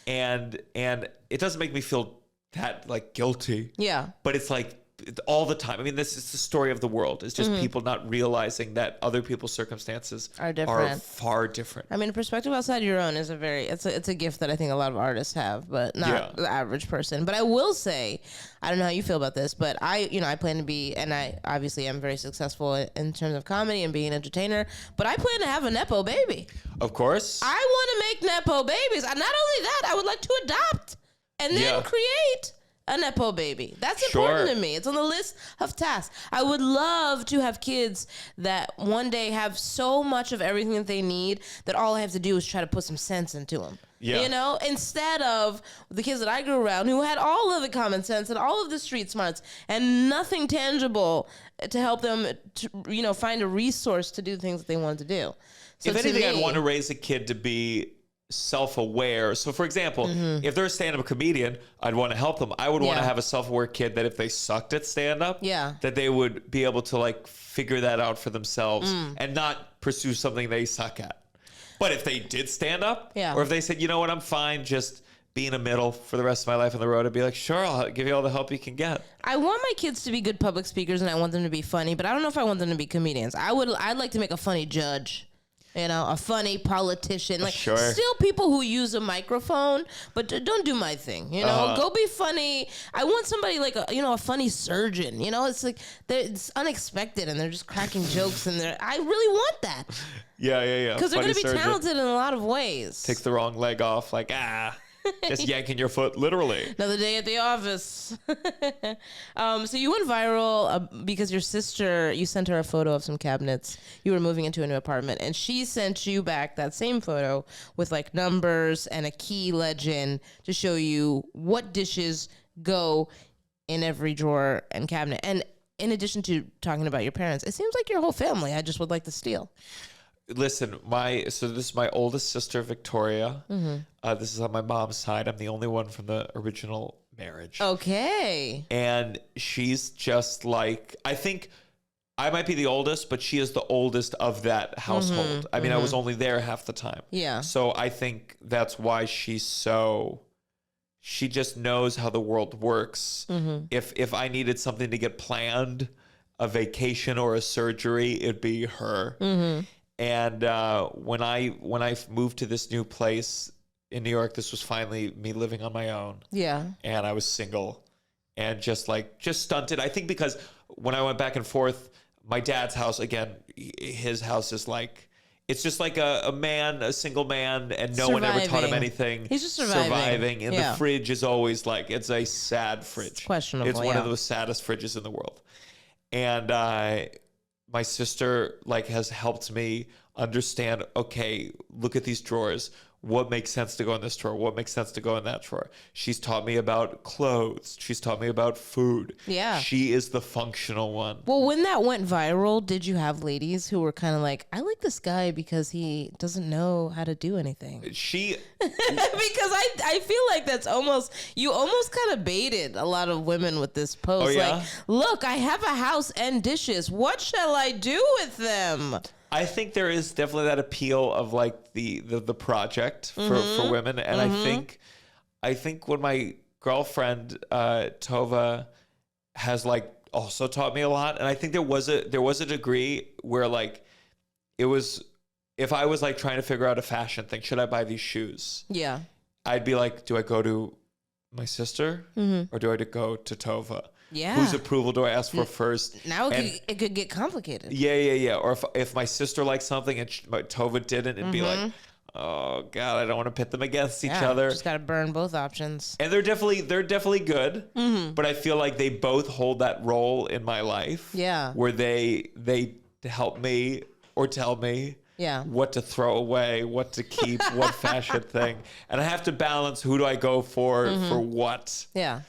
And it doesn't make me feel that like guilty. Yeah. But it's like, all the time. I mean, this is the story of the world. It's just people not realizing that other people's circumstances Are different. far different. I mean, a perspective outside your own is it's a gift that I think a lot of artists have, but not the average person. But I will say, I don't know how you feel about this, but I plan to be, and I obviously am very successful in terms of comedy and being an entertainer, but I plan to have a Nepo baby. Of course. I want to make Nepo babies. Not only that, I would like to adopt and then create a Nepo baby. That's important to me. It's on the list of tasks. I would love to have kids that one day have so much of everything that they need that all I have to do is try to put some sense into them. Yeah. You know, instead of the kids that I grew around who had all of the common sense and all of the street smarts and nothing tangible to help them to, find a resource to do things that they wanted to do. So if anything, I'd want to raise a kid to be self-aware. So for example, if they're a stand-up comedian, I'd want to help them. I would want to have a self-aware kid that if they sucked at stand-up, that they would be able to like figure that out for themselves and not pursue something they suck at. But if they did stand up, or if they said, you know what, I'm fine just being a middle for the rest of my life on the road, I'd be like, sure, I'll give you all the help you can get. I want my kids to be good public speakers and I want them to be funny, but I don't know if I want them to be comedians. I'd like to make a funny judge. A funny politician, still people who use a microphone, but don't do my thing. Go be funny. I want somebody like a funny surgeon. It's like it's unexpected and they're just cracking jokes and I really want that. Yeah. Because they're going to be talented in a lot of ways. Takes the wrong leg off, just yanking your foot, literally. Another day at the office. So you went viral because your sister, you sent her a photo of some cabinets. You were moving into a new apartment, and she sent you back that same photo with like numbers and a key legend to show you what dishes go in every drawer and cabinet. And in addition to talking about your parents, it seems like your whole family I just would like to steal. Listen, this is my oldest sister, Victoria. This is on my mom's side. I'm the only one from the original marriage. Okay. And she's just like, I think I might be the oldest, but she is the oldest of that household. I mean, I was only there half the time. Yeah. So I think that's why she just knows how the world works. If I needed something to get planned, a vacation or a surgery, it'd be her. And when I moved to this new place in New York, this was finally me living on my own. Yeah. And I was single and just stunted. I think because when I went back and forth, my dad's house, again, his house is like, it's just like a single man, and no one ever taught him anything. He's just surviving. And the fridge is always like, it's a sad fridge. It's questionable. It's one of the saddest fridges in the world. And my sister has helped me understand, okay, look at these drawers. What makes sense to go in this drawer? What makes sense to go in that drawer? She's taught me about clothes. She's taught me about food. Yeah. She is the functional one. Well, when that went viral, did you have ladies who were kind of like, I like this guy because he doesn't know how to do anything? Because I feel like you almost kind of baited a lot of women with this post. Oh, yeah? Like, look, I have a house and dishes. What shall I do with them? I think there is definitely that appeal of the project for women, and I think when my girlfriend Tova has also taught me a lot, and I think there was a degree where it was, if I was trying to figure out a fashion thing, should I buy these shoes? Yeah, I'd be like, do I go to my sister or do I go to Tova? Yeah. Whose approval do I ask for first? Now it could get complicated. Yeah. Or if my sister likes something and Tova didn't, it'd be like, oh God, I don't want to pit them against each other. Just got to burn both options. And they're definitely good, but I feel like they both hold that role in my life. Yeah. Where they help me or tell me what to throw away, what to keep, what fashion thing. And I have to balance, who do I go for what? Yeah.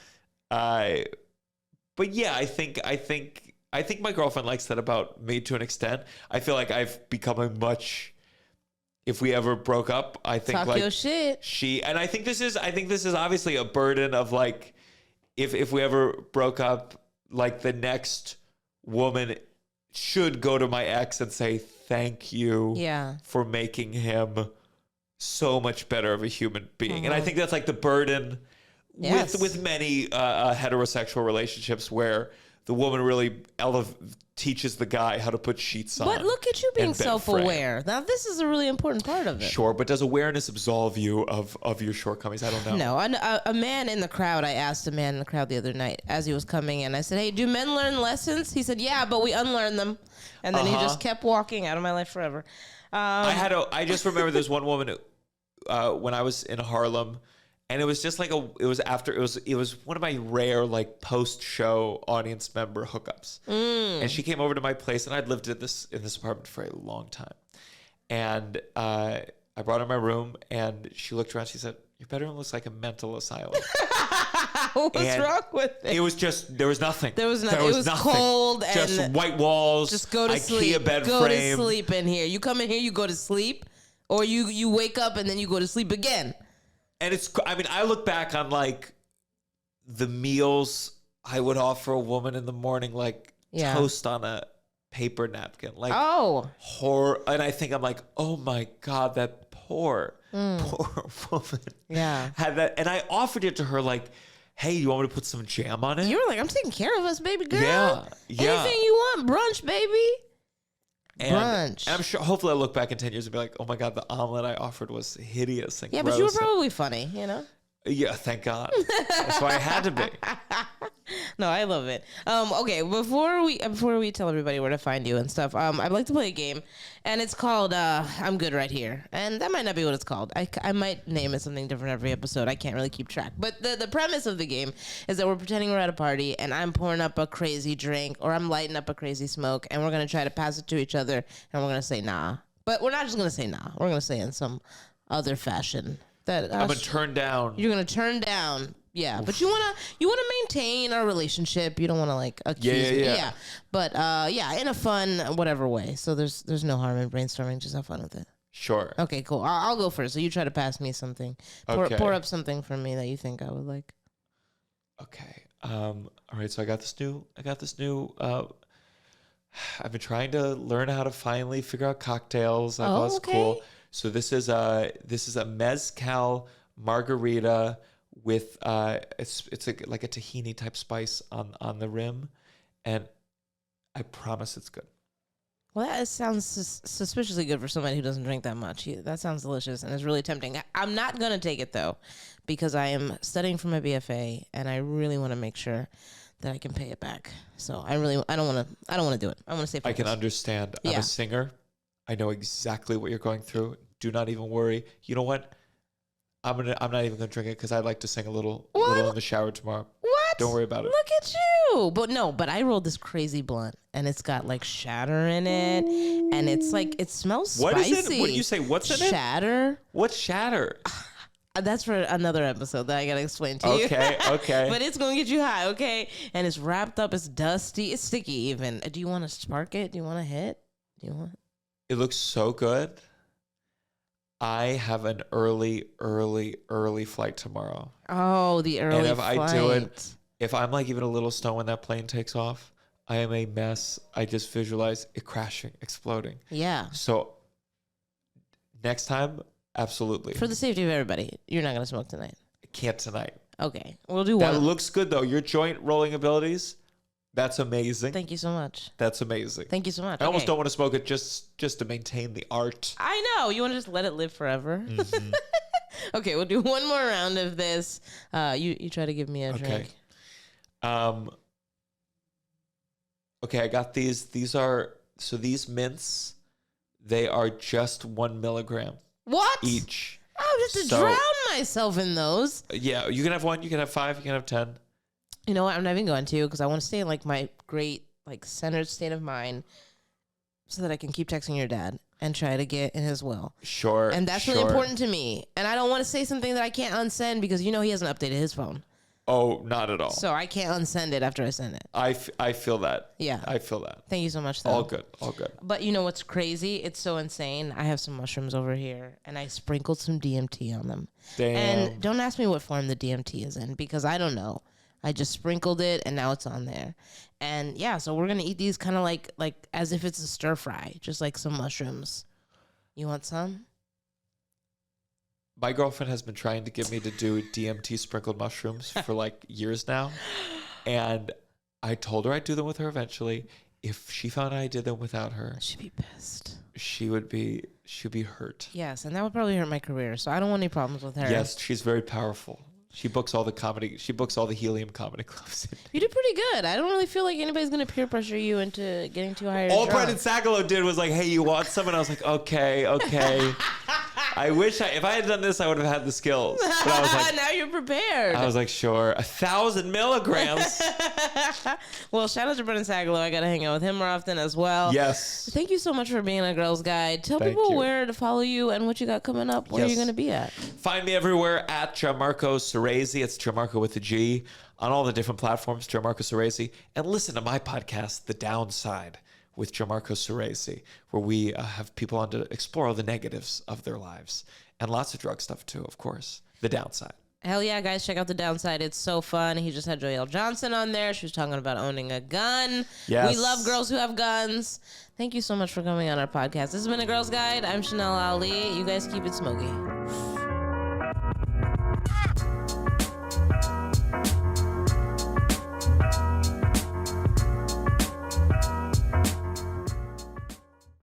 But yeah, I think my girlfriend likes that about me to an extent. I feel like I've become if we ever broke up, I think talk your shit. And I think this is obviously a burden of if we ever broke up, the next woman should go to my ex and say, thank you for making him so much better of a human being. And I think that's the burden with many heterosexual relationships, where the woman really teaches the guy how to put sheets on. But look at you being and bed self-aware. frame. Now, this is a really important part of it. Sure, but does awareness absolve you of your shortcomings? I don't know. No, a man in the crowd, I asked a man in the crowd the other night as he was coming in, I said, hey, do men learn lessons? He said, yeah, but we unlearn them. And then he just kept walking out of my life forever. I just remember there's one woman when I was in Harlem, and it was just like it was one of my rare like post-show audience member hookups. And she came over to my place, and I'd lived in this apartment for a long time. And I brought her in my room, and she looked around. She said, "Your bedroom looks like a mental asylum." What's wrong with it? It was just there was nothing. There was nothing. It was nothing. Cold and just white walls. Just go to IKEA sleep. bed go frame. to sleep in here. You come in here, you go to sleep, or you wake up and then you go to sleep again. And I look back on like the meals I would offer a woman in the morning, like toast on a paper napkin, like horror. And I think I'm like, oh my God, that poor woman. Yeah. Had that. And I offered it to her like, hey, you want me to put some jam on it? You were like, I'm taking care of us, baby girl. Yeah. Anything you want, brunch, baby. Brunch. And I'm sure, hopefully, I look back in 10 years and be like, oh my God, the omelet I offered was hideous and yeah, gross. but you were probably funny, you know? Yeah, thank God. That's why I had to be. No, I love it. Okay, before we tell everybody where to find you and stuff, I'd like to play a game, and it's called I'm Good Right Here, and that might not be what it's called. I might name it something different every episode. I can't really keep track. But the premise of the game is that we're pretending we're at a party, and I'm pouring up a crazy drink, or I'm lighting up a crazy smoke, and we're gonna try to pass it to each other, and we're gonna say nah. But we're not just gonna say nah. We're gonna say in some other fashion. That I'm gonna turn down. You're gonna turn down, yeah. But you wanna maintain our relationship. You don't wanna like accuse me, yeah. But in a fun whatever way. So there's no harm in brainstorming. Just have fun with it. Sure. Okay, cool. I'll go first. So you try to pass me something. Pour up something for me that you think I would like. Okay. All right. So I got this new. I've been trying to learn how to finally figure out cocktails. I thought it was cool. So this is a mezcal margarita with it's like a tahini type spice on the rim, and I promise it's good. Well, that sounds suspiciously good for somebody who doesn't drink that much. That sounds delicious and it's really tempting. I'm not gonna take it though, because I am studying for my BFA and I really want to make sure that I can pay it back. So I don't want to do it. I want to save. I can understand. I'm a singer. I know exactly what you're going through. Do not even worry. You know what? I'm not even gonna drink it because I'd like to sing a little in the shower tomorrow. What? Don't worry about it. Look at you. But I rolled this crazy blunt and it's got like shatter in it, and it's like it smells spicy. What is it? What did you say? What's in it? Shatter. What's shatter? That's for another episode that I gotta explain to you. Okay. But it's gonna get you high, okay? And it's wrapped up. It's dusty. It's sticky even. Do you want to spark it? Do you want to hit? Do you want? It looks so good. I have an early flight tomorrow. Oh, the early flight. And if I do it, if I'm like even a little stoned when that plane takes off, I am a mess. I just visualize it crashing, exploding. Yeah. So next time, absolutely. For the safety of everybody, you're not going to smoke tonight. I can't tonight. Okay. We'll do one. That looks good though. Your joint rolling abilities, that's amazing. Thank you so much. That's amazing. Thank you so much. I almost don't want to smoke it just to maintain the art. I know. You want to just let it live forever? Mm-hmm. Okay, we'll do one more round of this. You try to give me a drink. Okay, I got these. These mints, they are just 1 milligram. What? Each. Oh, just to drown myself in those. Yeah, you can have 1, you can have 5, you can have 10. You know what? I'm not even going to, because I want to stay in like my great like centered state of mind, so that I can keep texting your dad and try to get in his will. Sure. And that's really important to me. And I don't want to say something that I can't unsend, because he hasn't updated his phone. Oh, not at all. So I can't unsend it after I send it. I feel that. Yeah. I feel that. Thank you so much, though. All good. But you know what's crazy? It's so insane. I have some mushrooms over here, and I sprinkled some DMT on them. Damn. And don't ask me what form the DMT is in, because I don't know. I just sprinkled it, and now it's on there. And yeah, so we're going to eat these kind of like as if it's a stir fry, just like some mushrooms. You want some? My girlfriend has been trying to get me to do DMT sprinkled mushrooms for like years now. And I told her I'd do them with her eventually. If she found I did them without her, She'd be pissed. she'd be hurt. Yes, and that would probably hurt my career. So I don't want any problems with her. Yes, she's very powerful. She books all the comedy. She books all the helium comedy clubs. You did pretty good. I don't really feel like anybody's going to peer pressure you into getting too high. All Brendan Sagalow did was like, "Hey, you want some?" And I was like, "Okay." I wish if I had done this, I would have had the skills. But I was like, now you're prepared. I was like, sure, 1,000 milligrams. Well, shout out to Brendan Sagalow. I got to hang out with him more often as well. Yes. Thank you so much for being a Girl's Guide. Tell Thank people you. where to follow you and what you got coming up, where Yes. you're going to be at. Find me everywhere at Gianmarco Soresi. It's Gianmarco with a G on all the different platforms, Gianmarco Soresi. And listen to my podcast, The Downside, with Gianmarco Soresi, where we have people on to explore all the negatives of their lives. And lots of drug stuff too, of course. The Downside. Hell yeah, guys, check out The Downside. It's so fun. He just had Joelle Johnson on there. She was talking about owning a gun. Yes. We love girls who have guns. Thank you so much for coming on our podcast. This has been A Girl's Guide. I'm Chanel Ali. You guys keep it smoky.